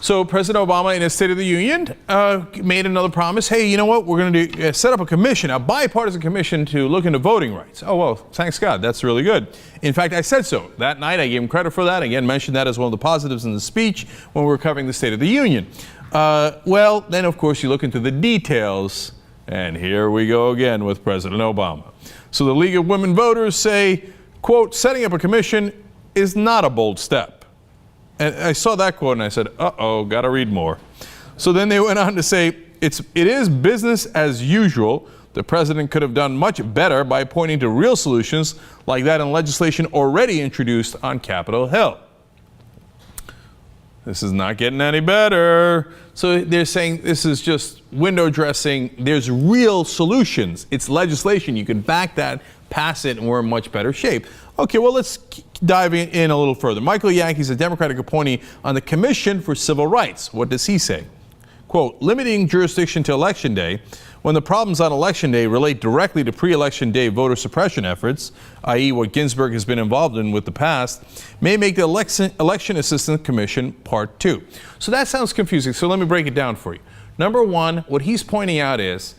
So President Obama, in his State of the Union, made another promise. Hey, you know what? We're going to set up a commission, a bipartisan commission to look into voting rights. Oh, well, thanks God. That's really good. In fact, I said so. That night, I gave him credit for that. Again, mentioned that as one of the positives in the speech when we were covering the State of the Union. Well, then, of course, you look into the details. And here we go again with President Obama. So the League of Women Voters say, quote, setting up a commission is not a bold step. And I saw that quote and I said, uh-oh, got to read more. So then they went on to say, it is business as usual. The president could have done much better by pointing to real solutions like that in legislation already introduced on Capitol Hill. This is not getting any better. So they're saying this is just window dressing. There's real solutions. It's legislation. You can back that, pass it, and we're in much better shape. Okay, well, let's dive in a little further. Michael Yankee is a Democratic appointee on the Commission for Civil Rights. What does he say? Quote, limiting jurisdiction to Election Day when the problems on Election Day relate directly to pre-election day voter suppression efforts, i.e. what Ginsburg has been involved in with the past, may make the Election Assistance Commission Part 2. So that sounds confusing, so let me break it down for you. Number one, what he's pointing out is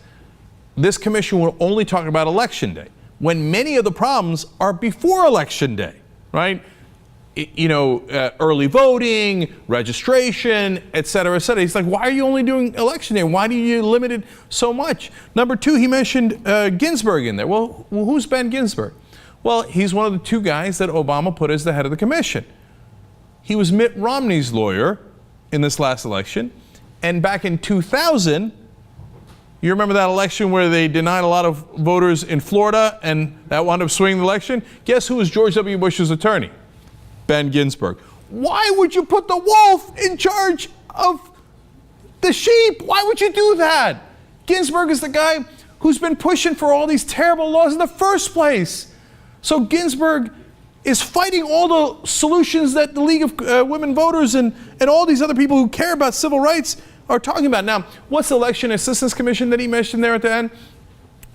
this commission will only talk about Election Day, when many of the problems are before Election Day, right? You know, early voting, registration, et cetera, et cetera. He's like, why are you only doing Election Day? Why do you limit it so much? Number two, he mentioned Ginsburg in there. Well, who's Ben Ginsburg? Well, he's one of the two guys that Obama put as the head of the commission. He was Mitt Romney's lawyer in this last election. And back in 2000, you remember that election where they denied a lot of voters in Florida and that wound up swinging the election? Guess who was George W. Bush's attorney? Ben Ginsburg. Why would you put the wolf in charge of the sheep? Why would you do that? Ginsburg is the guy who's been pushing for all these terrible laws in the first place. So Ginsburg is fighting all the solutions that the League of Women Voters and all these other people who care about civil rights are talking about. Now, what's the Election Assistance Commission that he mentioned there at the end?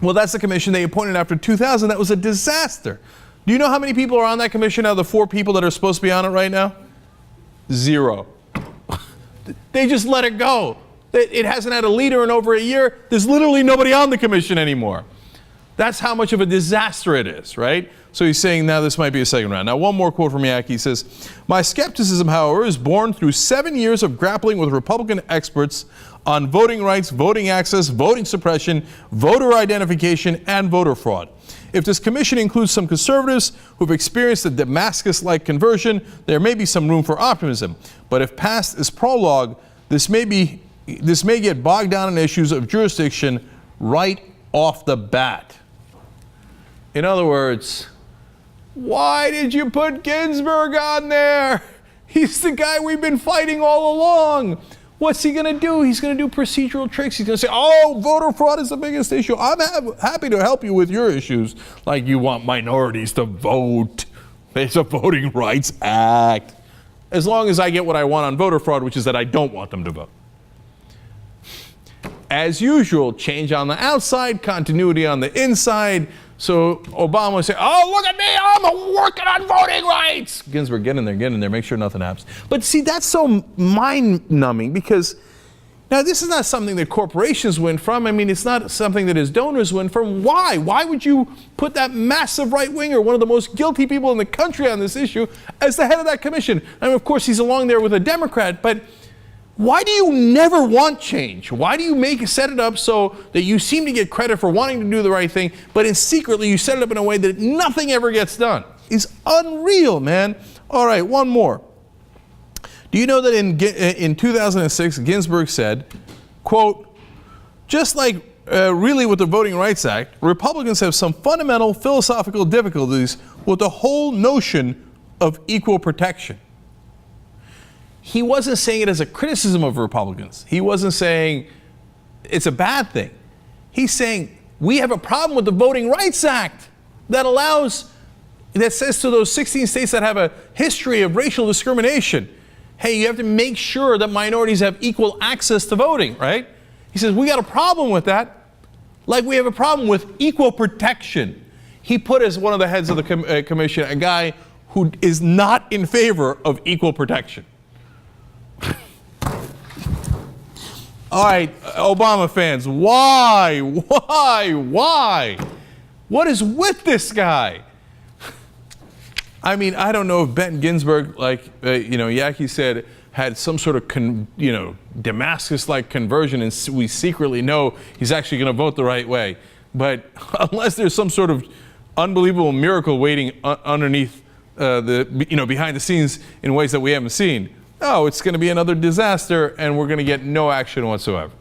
Well, that's the commission they appointed after 2000. That was a disaster. Do you know how many people are on that commission out of the 4 people that are supposed to be on it right now? 0. They just let it go. It hasn't had a leader in over a year. There's literally nobody on the commission anymore. That's how much of a disaster it is, right? So he's saying now this might be a second round. Now, one more quote from Yankee. He says, my skepticism, however, is born through 7 years of grappling with Republican experts on voting rights, voting access, voting suppression, voter identification, and voter fraud. If this commission includes some conservatives who've experienced a Damascus-like conversion, there may be some room for optimism. But if past is prologue, this may get bogged down in issues of jurisdiction right off the bat. In other words, why did you put Ginsburg on there? He's the guy we've been fighting all along. What's he going to do? He's going to do procedural tricks. He's going to say, oh, voter fraud is the biggest issue. I'm happy to help you with your issues, like you want minorities to vote. There's a Voting Rights Act. As long as I get what I want on voter fraud, which is that I don't want them to vote. As usual, change on the outside, continuity on the inside. So Obama would say, oh, look at me, I'm working on voting rights. Ginsburg, get in there, make sure nothing happens. But see, that's so mind-numbing because now this is not something that corporations win from. I mean, it's not something that his donors win from. Why? Why would you put that massive right-winger, one of the most guilty people in the country on this issue, as the head of that commission? I mean, of course, he's along there with a Democrat, but why do you never want change? Why do you set it up so that you seem to get credit for wanting to do the right thing, but secretly you set it up in a way that nothing ever gets done? It's unreal, man. All right, one more. Do you know that in 2006, Ginsburg said, quote, just like really with the Voting Rights Act, Republicans have some fundamental philosophical difficulties with the whole notion of equal protection. He wasn't saying it as a criticism of Republicans. He wasn't saying it's a bad thing. He's saying we have a problem with the Voting Rights Act that says to those 16 states that have a history of racial discrimination, hey, you have to make sure that minorities have equal access to voting, right? He says we got a problem with that, like we have a problem with equal protection. He put as one of the heads of the commission a guy who is not in favor of equal protection. All right, Obama fans, why? What is with this guy? I mean, I don't know if Ben Ginsburg, like, Yaki said, had some sort of, Damascus-like conversion, and we secretly know he's actually going to vote the right way. But unless there's some sort of unbelievable miracle waiting underneath behind the scenes in ways that we haven't seen, it's going to be another disaster, and we're going to get no action whatsoever.